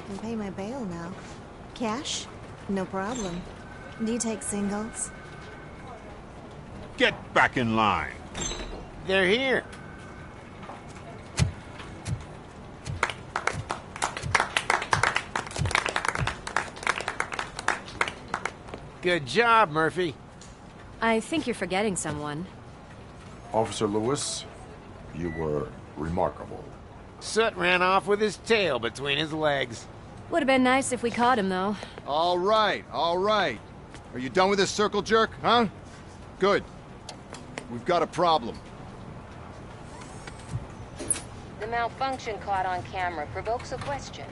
can pay my bail now. Cash? No problem. Do you take singles? Get back in line. They're here. Good job, Murphy. I think you're forgetting someone. Officer Lewis, you were remarkable. Soot ran off with his tail between his legs. Would have been nice if we caught him, though. All right, all right. Are you done with this circle jerk, huh? Good. We've got a problem. The malfunction caught on camera provokes a question.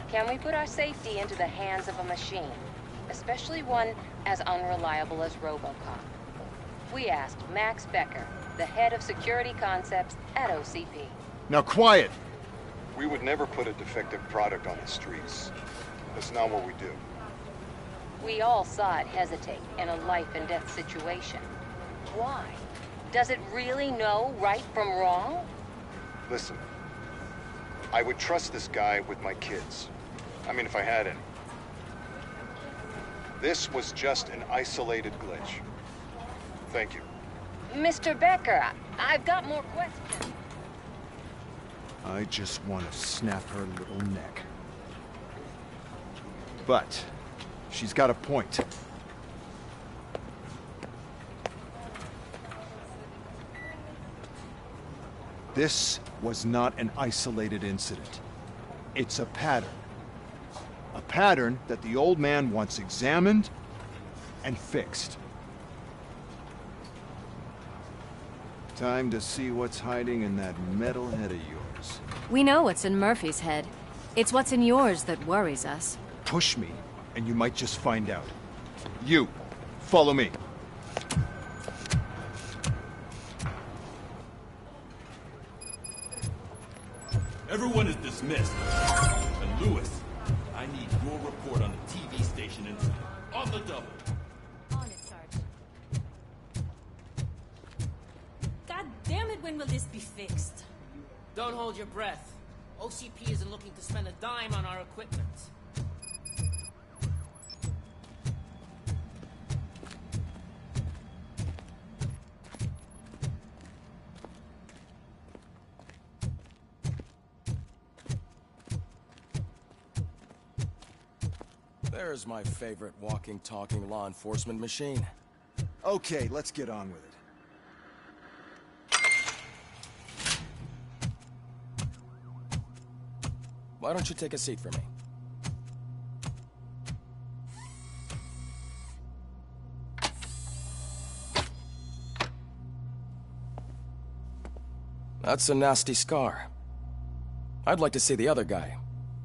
Can we put our safety into the hands of a machine? Especially one as unreliable as Robocop. We asked Max Becker, the head of security concepts at OCP. Now quiet! We would never put a defective product on the streets. That's not what we do. We all saw it hesitate in a life and death situation. Why? Does it really know right from wrong? Listen, I would trust this guy with my kids. I mean, if I had any. This was just an isolated glitch. Thank you. Mr. Becker, I've got more questions. I just want to snap her little neck. But she's got a point. This was not an isolated incident. It's a pattern. A pattern that the old man wants examined and fixed. Time to see what's hiding in that metal head of yours. We know what's in Murphy's head. It's what's in yours that worries us. Push me, and you might just find out. You, follow me. Everyone is dismissed. And Lewis, I need your report on the TV station incident. On the double. On it, Sarge. God damn it, when will this be fixed? Don't hold your breath. OCP isn't looking to spend a dime on our equipment. There's my favorite walking, talking law enforcement machine. Okay, let's get on with it. Why don't you take a seat for me? That's a nasty scar. I'd like to see the other guy.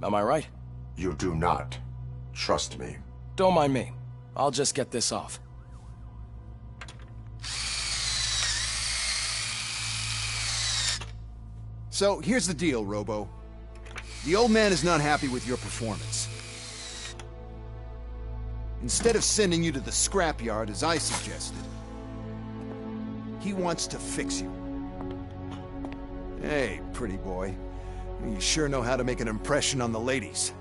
Am I right? You do not. Trust me. Don't mind me. I'll just get this off. So, here's the deal, Robo. The old man is not happy with your performance. Instead of sending you to the scrapyard, as I suggested, he wants to fix you. Hey, pretty boy. You sure know how to make an impression on the ladies.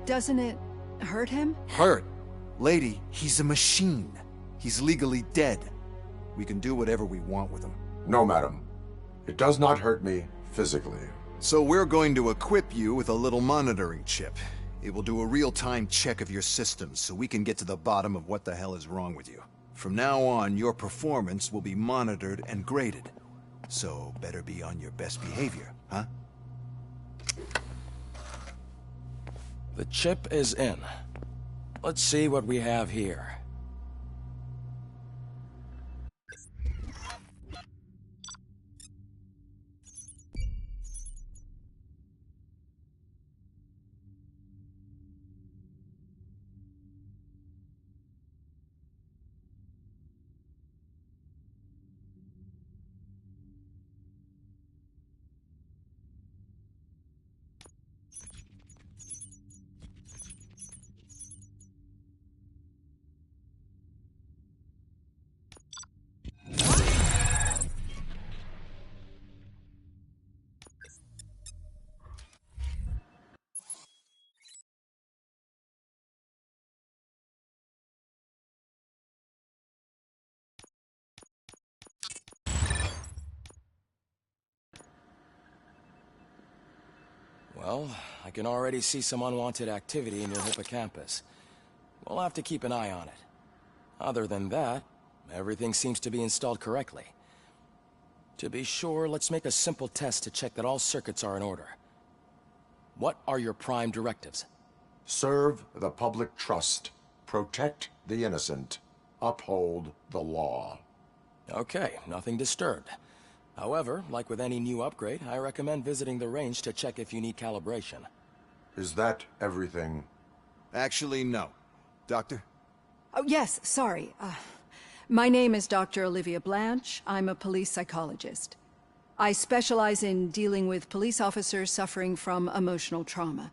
Doesn't it hurt him? Hurt? Lady, he's a machine. He's legally dead. We can do whatever we want with him. No, madam. It does not hurt me physically. So we're going to equip you with a little monitoring chip. It will do a real-time check of your systems so we can get to the bottom of what the hell is wrong with you. From now on, your performance will be monitored and graded. So better be on your best behavior, huh? The chip is in. Let's see what we have here. Well, I can already see some unwanted activity in your hippocampus. We'll have to keep an eye on it. Other than that, everything seems to be installed correctly. To be sure, let's make a simple test to check that all circuits are in order. What are your prime directives? Serve the public trust. Protect the innocent. Uphold the law. Okay, nothing disturbed. However, like with any new upgrade, I recommend visiting the range to check if you need calibration. Is that everything? Actually, no. Doctor? Oh, yes, sorry. My name is Dr. Olivia Blanche. I'm a police psychologist. I specialize in dealing with police officers suffering from emotional trauma.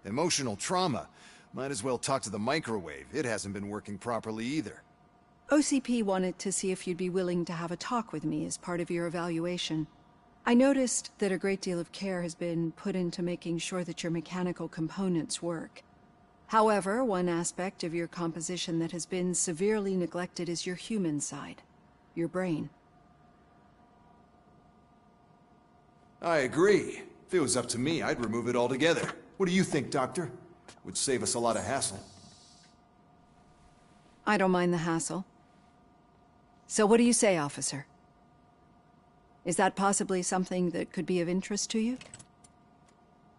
Emotional trauma? Might as well talk to the microwave. It hasn't been working properly either. OCP wanted to see if you'd be willing to have a talk with me as part of your evaluation. I noticed that a great deal of care has been put into making sure that your mechanical components work. However, one aspect of your composition that has been severely neglected is your human side, your brain. I agree. If it was up to me, I'd remove it altogether. What do you think, Doctor? Would save us a lot of hassle. I don't mind the hassle. So what do you say, officer? Is that possibly something that could be of interest to you?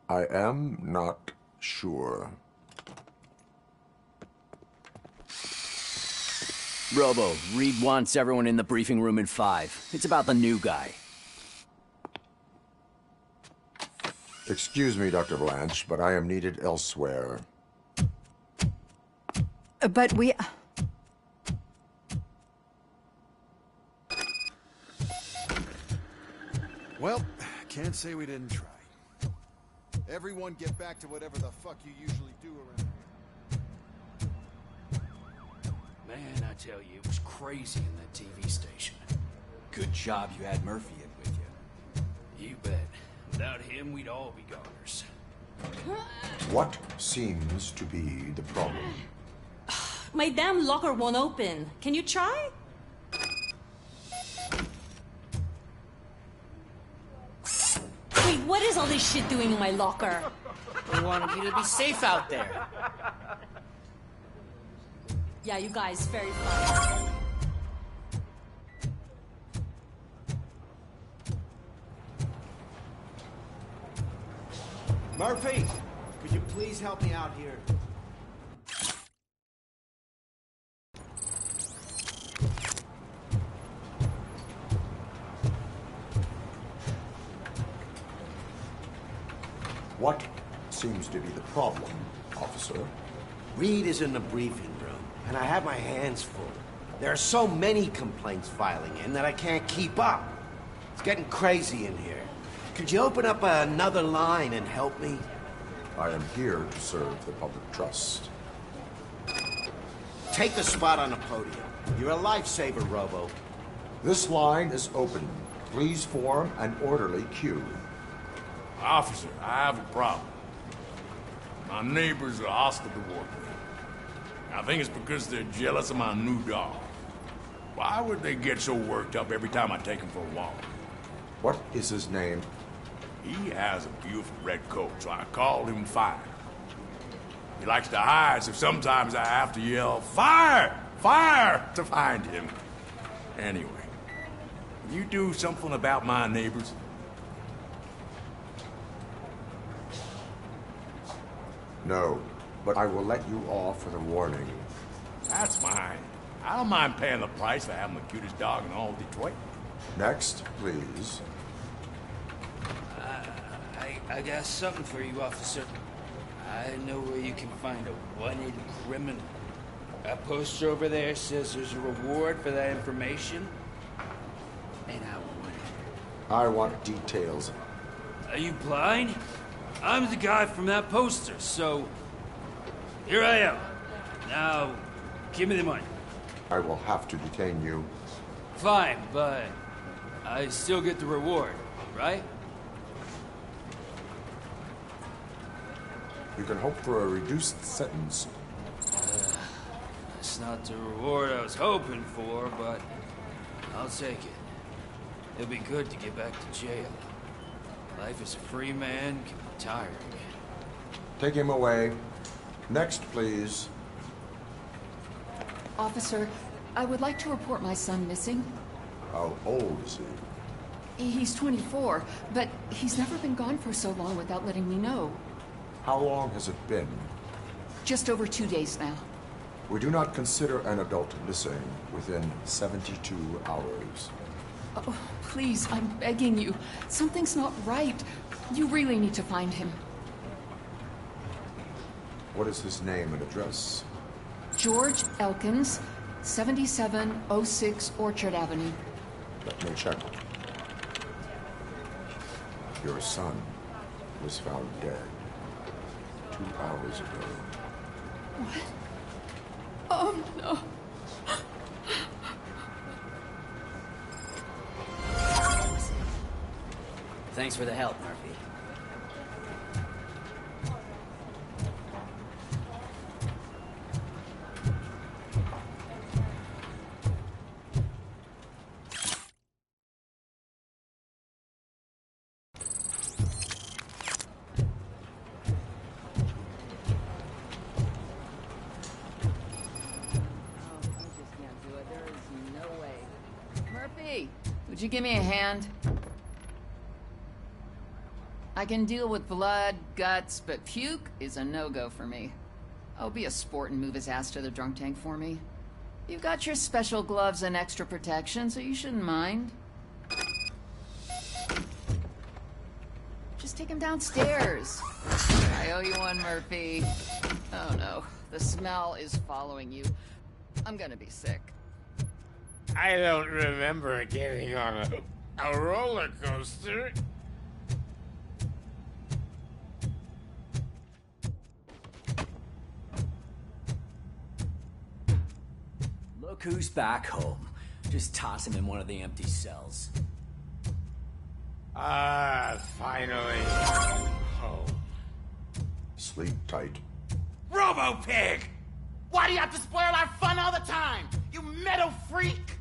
I am not sure. Robo, Reed wants everyone in the briefing room in 5. It's about the new guy. Excuse me, Dr. Blanche, but I am needed elsewhere. But we... Well, can't say we didn't try. Everyone get back to whatever the fuck you usually do around here. Man, I tell you, it was crazy in that TV station. Good job you had Murphy in with you. You bet. Without him, we'd all be goners. What seems to be the problem? My damn locker won't open. Can you try? Wait, what is all this shit doing in my locker? We wanted you to be safe out there. Yeah, you guys, very fun. Murphy, could you please help me out here? What seems to be the problem, officer? Reed is in the briefing room, and I have my hands full. There are so many complaints filing in that I can't keep up. It's getting crazy in here. Could you open up another line and help me? I am here to serve the public trust. Take the spot on the podium. You're a lifesaver, Robo. This line is open. Please form an orderly queue. Officer, I have a problem. My neighbors are hostile to work with. I think it's because they're jealous of my new dog. Why would they get so worked up every time I take him for a walk? What is his name? He has a beautiful red coat, so I called him Fire. He likes to hide, so sometimes I have to yell, "Fire! Fire!" to find him. Anyway, can you do something about my neighbors? No, but I will let you off with a warning. That's fine. I don't mind paying the price for having the cutest dog in all Detroit. Next, please. I got something for you, officer. I know where you can find a wanted criminal. That poster over there says there's a reward for that information. And I want it. I want details. Are you blind? I'm the guy from that poster, so... Here I am. Now, give me the money. I will have to detain you. Fine, but I still get the reward, right? You can hope for a reduced sentence. That's not the reward I was hoping for, but I'll take it. It'll be good to get back to jail. Life as a free man can be tiring. Take him away. Next, please. Officer, I would like to report my son missing. How old is he? He's 24, but he's never been gone for so long without letting me know. How long has it been? Just over 2 days now. We do not consider an adult missing within 72 hours. Oh, please, I'm begging you. Something's not right. You really need to find him. What is his name and address? George Elkins, 7706 Orchard Avenue. Let me check. Your son was found dead 2 hours ago. What? Oh, no. Thanks for the help, Murphy. Would you give me a hand? I can deal with blood, guts, but puke is a no-go for me. Oh, be a sport and move his ass to the drunk tank for me. You've got your special gloves and extra protection, so you shouldn't mind. Just take him downstairs. I owe you one, Murphy. Oh no, the smell is following you. I'm gonna be sick. I don't remember getting on a roller coaster. Look who's back home. Just toss him in one of the empty cells. Ah, finally. Home. Sleep tight. Robo-Pig! Why do you have to spoil our fun all the time? You metal freak!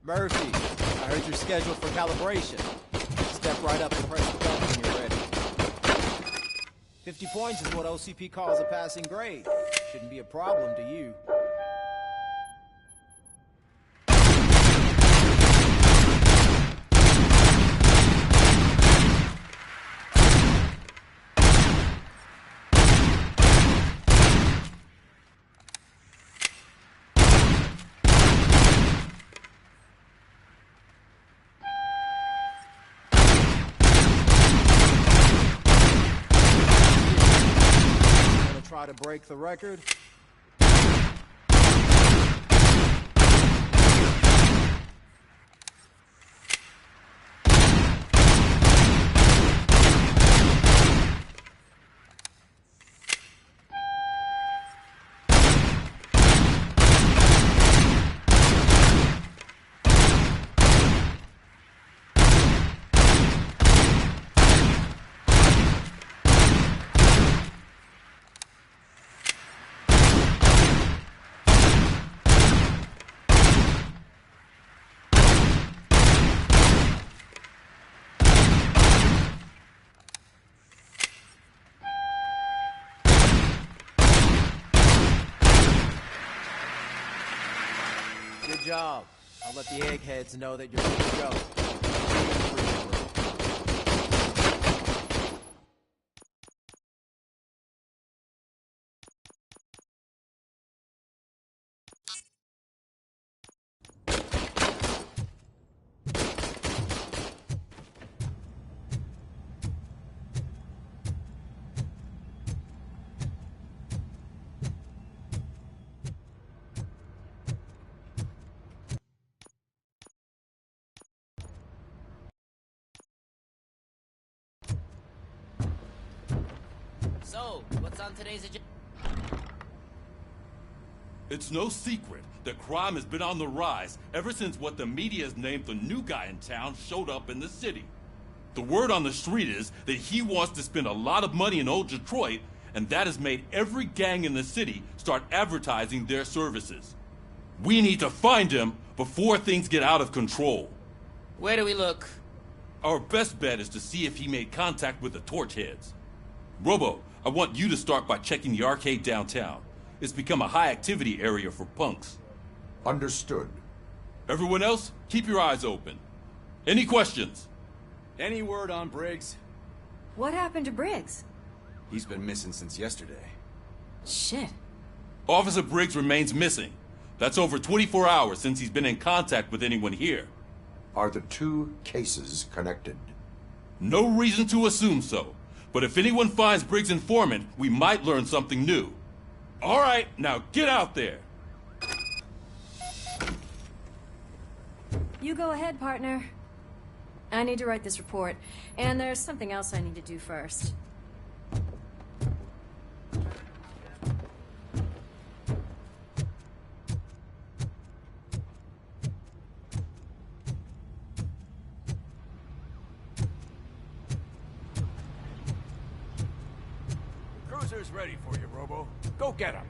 Murphy, I heard you're scheduled for calibration. Step right up and press the button when you're ready. 50 points is what OCP calls a passing grade. Shouldn't be a problem to you. Try to break the record. Good job. I'll let the eggheads know that you're good to go. So, what's on today's agenda? It's no secret that crime has been on the rise ever since what the media has named the new guy in town showed up in the city. The word on the street is that he wants to spend a lot of money in old Detroit and that has made every gang in the city start advertising their services. We need to find him before things get out of control. Where do we look? Our best bet is to see if he made contact with the Torchheads. Robo, I want you to start by checking the arcade downtown. It's become a high-activity area for punks. Understood. Everyone else, keep your eyes open. Any questions? Any word on Briggs? What happened to Briggs? He's been missing since yesterday. Shit. Officer Briggs remains missing. That's over 24 hours since he's been in contact with anyone here. Are the two cases connected? No reason to assume so. But if anyone finds Briggs' informant, we might learn something new. All right, now get out there. You go ahead, partner. I need to write this report, and there's something else I need to do first. Cruiser's ready for you, Robo. Go get him.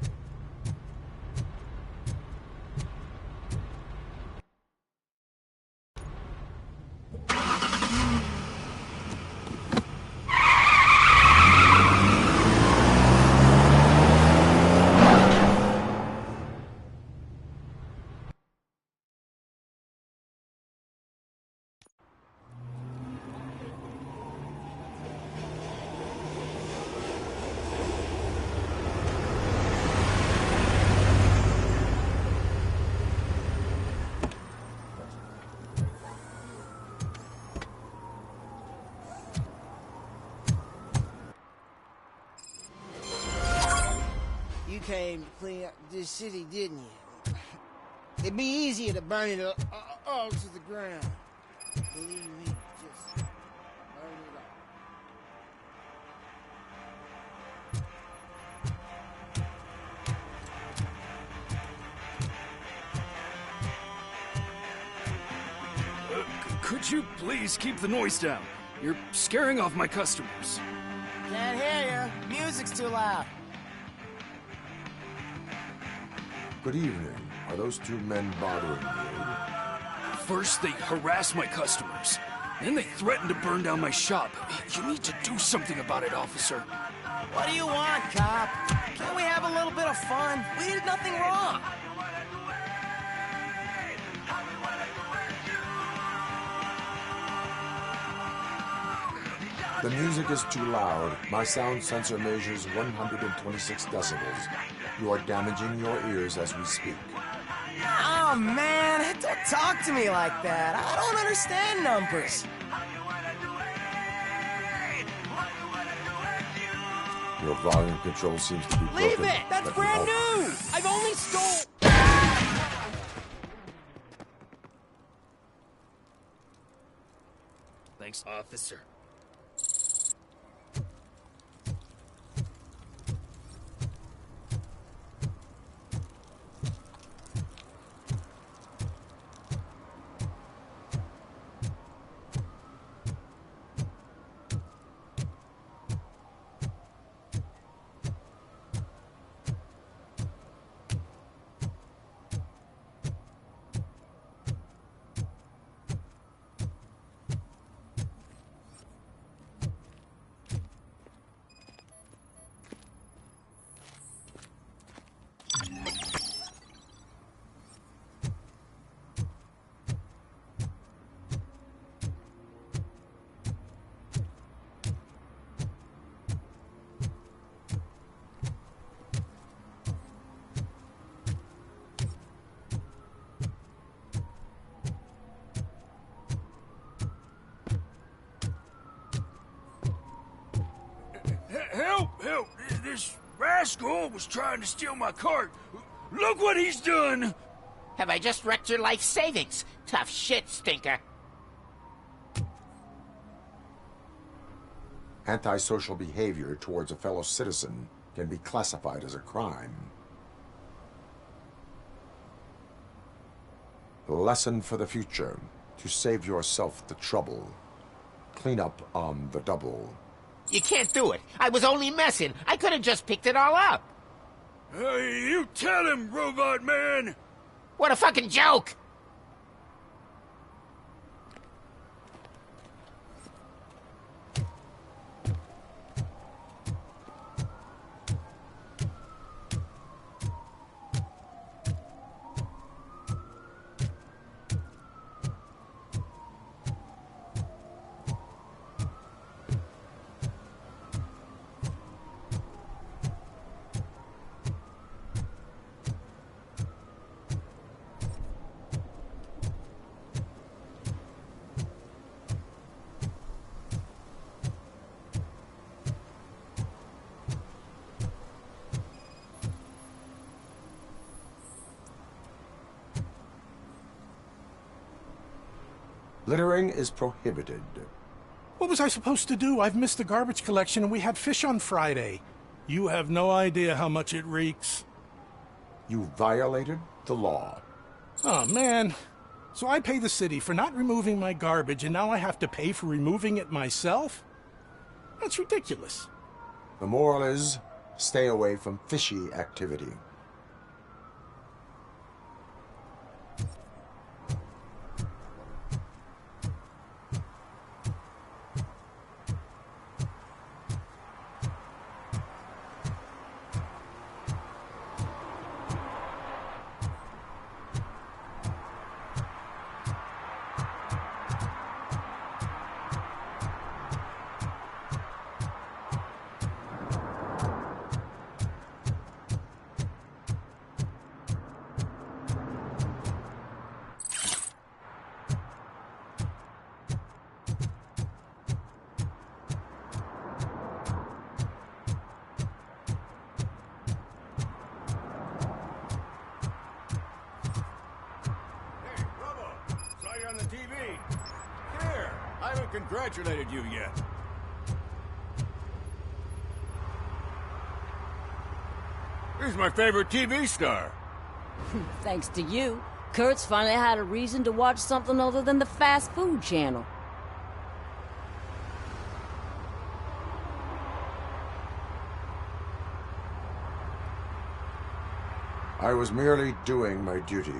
You came to clean up this city, didn't you? It'd be easier to burn it all to the ground. Believe me, just burn it all. Could you please keep the noise down? You're scaring off my customers. Can't hear you. Music's too loud. Good evening. Are those two men bothering you? First, they harass my customers. Then they threaten to burn down my shop. You need to do something about it, officer. What do you want, cop? Can't we have a little bit of fun? We did nothing wrong. The music is too loud. My sound sensor measures 126 decibels. You are damaging your ears as we speak. Oh, man, don't talk to me like that. I don't understand numbers. Your volume control seems to be broken. Leave it! That's Let me brand help. new! I've only stole... Thanks, officer. Help! Help! This rascal was trying to steal my cart. Look what he's done! Have I just wrecked your life savings? Tough shit, stinker. Antisocial behavior towards a fellow citizen can be classified as a crime. Lesson for the future. To save yourself the trouble. Clean up on the double. You can't do it. I was only messing. I could have just picked it all up. Hey, you tell him, Robot Man! What a fucking joke! Littering is prohibited. What was I supposed to do? I've missed the garbage collection and we had fish on Friday. You have no idea how much it reeks. You violated the law. Oh, man. So I pay the city for not removing my garbage and now I have to pay for removing it myself? That's ridiculous. The moral is, stay away from fishy activity. Congratulated you yet. He's my favorite TV star. Thanks to you, Kurt's finally had a reason to watch something other than the fast food channel. I was merely doing my duty.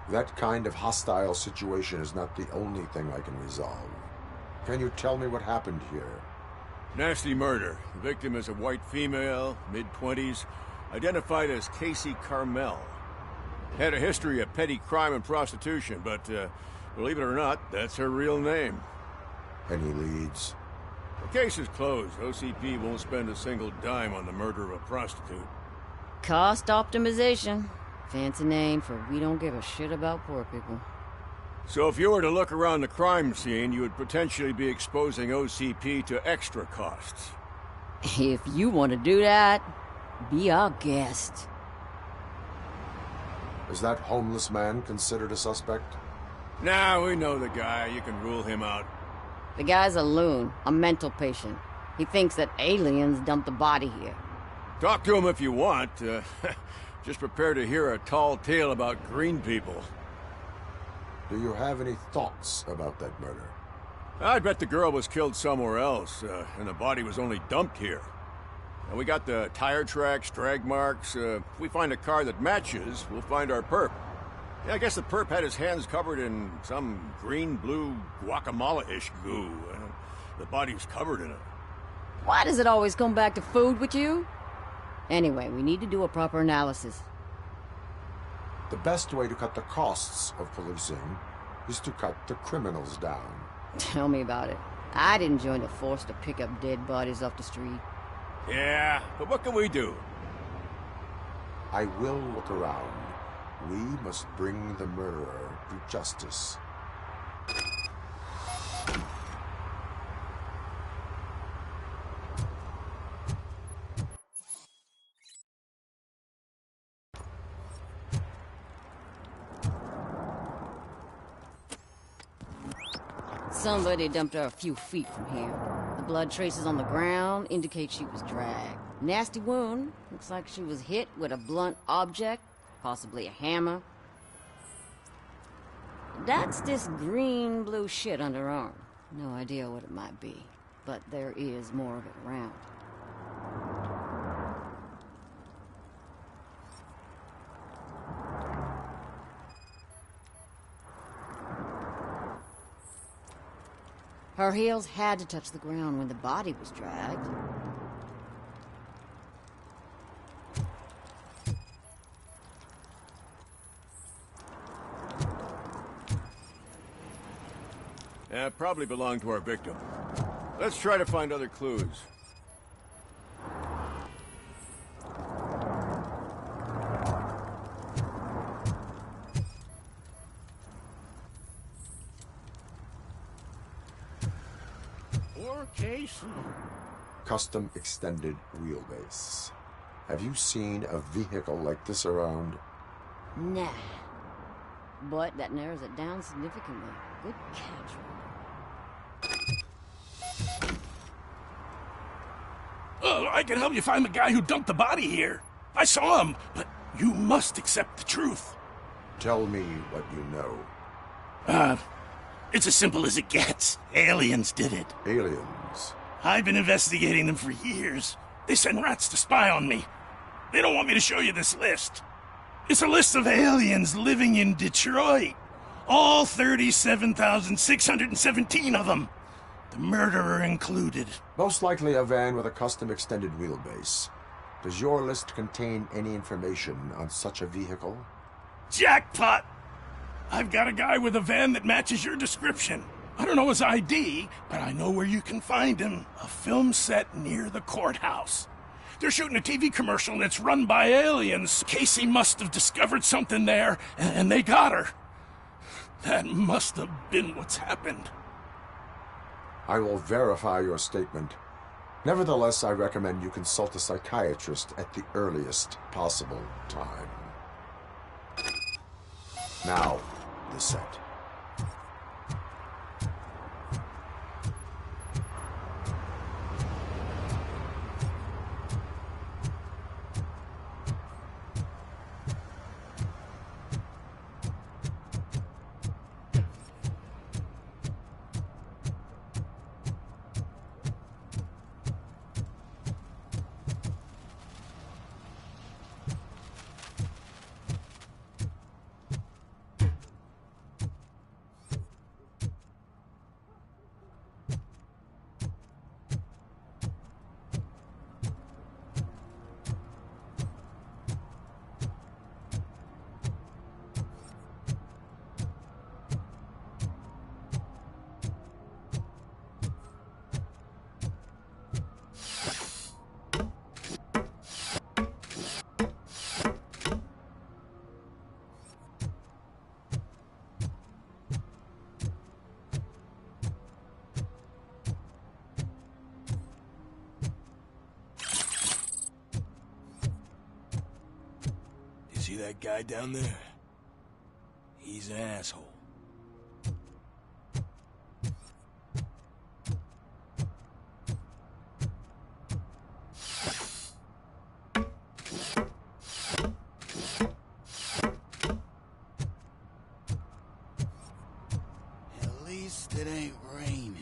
That kind of hostile situation is not the only thing I can resolve. Can you tell me what happened here? Nasty murder. The victim is a white female, mid-20s, identified as Casey Carmel. Had a history of petty crime and prostitution, but believe it or not, that's her real name. Any leads? The case is closed. OCP won't spend a single dime on the murder of a prostitute. Cost optimization. Fancy name for we don't give a shit about poor people. So if you were to look around the crime scene, you would potentially be exposing OCP to extra costs. If you want to do that, be our guest. Is that homeless man considered a suspect? Nah, we know the guy. You can rule him out. The guy's a loon, a mental patient. He thinks that aliens dumped the body here. Talk to him if you want. Just prepare to hear a tall tale about green people. Do you have any thoughts about that murder? I bet the girl was killed somewhere else, and the body was only dumped here. And we got the tire tracks, drag marks. If we find a car that matches, we'll find our perp. Yeah, I guess the perp had his hands covered in some green-blue guacamole-ish goo. The body was covered in it. Why does it always come back to food with you? Anyway, we need to do a proper analysis. The best way to cut the costs of policing is to cut the criminals down. Tell me about it. I didn't join the force to pick up dead bodies off the street. Yeah, but what can we do? I will look around. We must bring the murderer to justice. Somebody dumped her a few feet from here. The blood traces on the ground indicate she was dragged. Nasty wound. Looks like she was hit with a blunt object, possibly a hammer. That's this green-blue shit under her arm. No idea what it might be. but there is more of it around. Her heels had to touch the ground when the body was dragged. Yeah, probably belonged to our victim. Let's try to find other clues. Custom extended wheelbase. Have you seen a vehicle like this around? Nah. But that narrows it down significantly. Good catch. Oh, I can help you find the guy who dumped the body here. I saw him, but you must accept the truth. Tell me what you know. It's as simple as it gets. Aliens did it. Aliens? I've been investigating them for years. They send rats to spy on me. They don't want me to show you this list. It's a list of aliens living in Detroit. All 37,617 of them. The murderer included. Most likely a van with a custom extended wheelbase. Does your list contain any information on such a vehicle? Jackpot! I've got a guy with a van that matches your description. I don't know his ID, but I know where you can find him. A film set near the courthouse. They're shooting a TV commercial and it's run by aliens. Casey must have discovered something there, and they got her. That must have been what's happened. I will verify your statement. Nevertheless, I recommend you consult a psychiatrist at the earliest possible time. Now, the set. See that guy down there? He's an asshole. At least it ain't raining.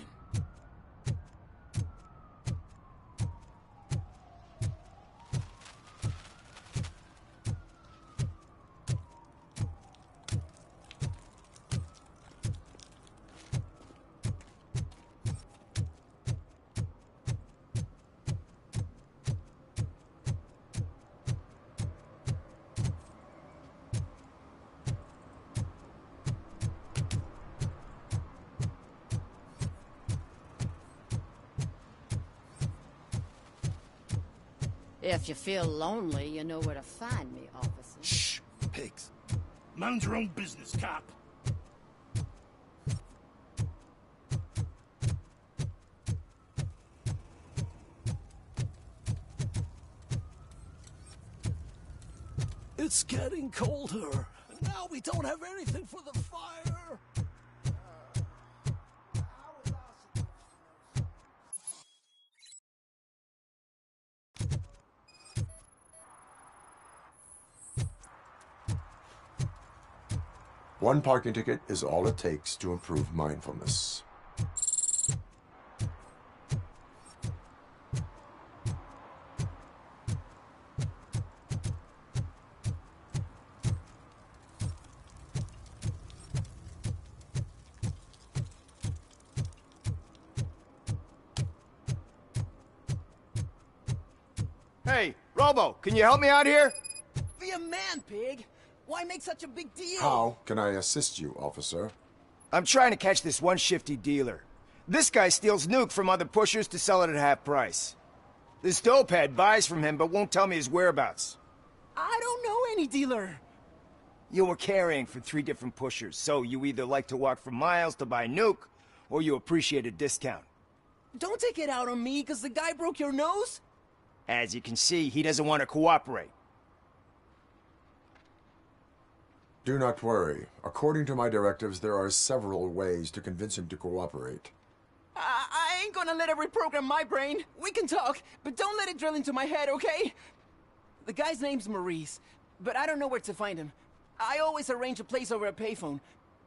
If you feel lonely, you know where to find me, officer. Shh, pigs. Mind your own business, cop. It's getting colder. Now we don't have anything for the fire. One parking ticket is all it takes to improve mindfulness. Hey, Robo, can you help me out here? Be a man, pig. Why make such a big deal? How can I assist you, officer? I'm trying to catch this one shifty dealer. This guy steals nuke from other pushers to sell it at half price. This dopehead buys from him but won't tell me his whereabouts. I don't know any dealer. You were carrying for 3 different pushers, so you either like to walk for miles to buy nuke, or you appreciate a discount. Don't take it out on me, because the guy broke your nose? As you can see, he doesn't want to cooperate. Do not worry. According to my directives, there are several ways to convince him to cooperate. I ain't gonna let it reprogram my brain. We can talk, but don't let it drill into my head, okay? The guy's name's Maurice, but I don't know where to find him. I always arrange a place over a payphone.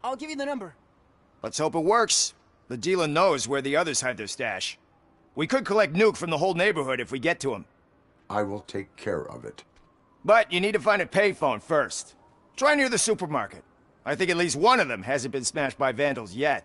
I'll give you the number. Let's hope it works. The dealer knows where the others hide their stash. We could collect nuke from the whole neighborhood if we get to him. I will take care of it. But you need to find a payphone first. Try near the supermarket. I think at least one of them hasn't been smashed by vandals yet.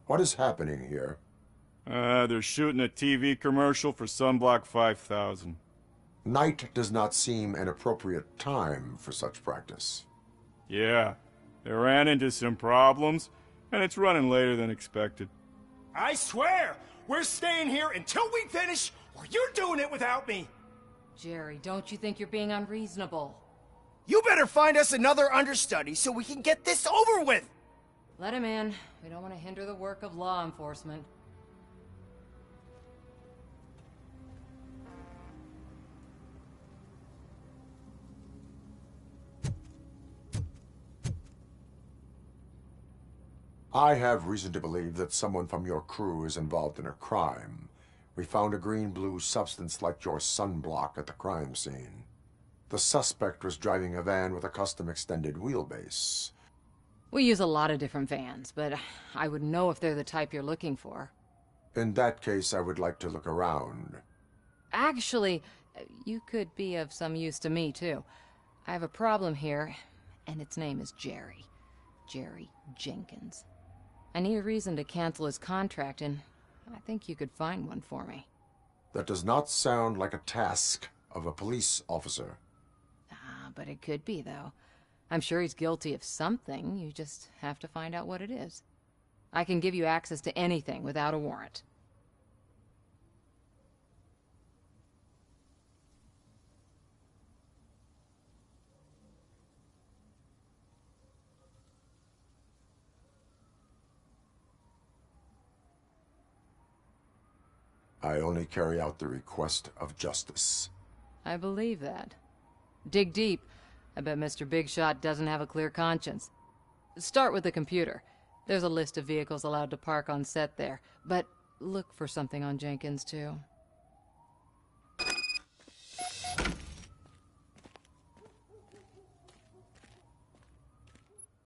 What is happening here? They're shooting a TV commercial for Sunblock 5000. Night does not seem an appropriate time for such practice. Yeah, they ran into some problems, and it's running later than expected. I swear, we're staying here until we finish, or you're doing it without me. Jerry, don't you think you're being unreasonable? You better find us another understudy so we can get this over with. Let him in. We don't want to hinder the work of law enforcement. I have reason to believe that someone from your crew is involved in a crime. We found a green-blue substance like your sunblock at the crime scene. The suspect was driving a van with a custom extended wheelbase. We use a lot of different vans, but I wouldn't know if they're the type you're looking for. In that case, I would like to look around. Actually, you could be of some use to me, too. I have a problem here, and its name is Jerry. Jerry Jenkins. I need a reason to cancel his contract, and I think you could find one for me. That does not sound like a task of a police officer. But it could be, though. I'm sure he's guilty of something. You just have to find out what it is. I can give you access to anything without a warrant. I only carry out the request of justice. I believe that. Dig deep. I bet Mr. Big Shot doesn't have a clear conscience. Start with the computer. There's a list of vehicles allowed to park on set there, but look for something on Jenkins, too.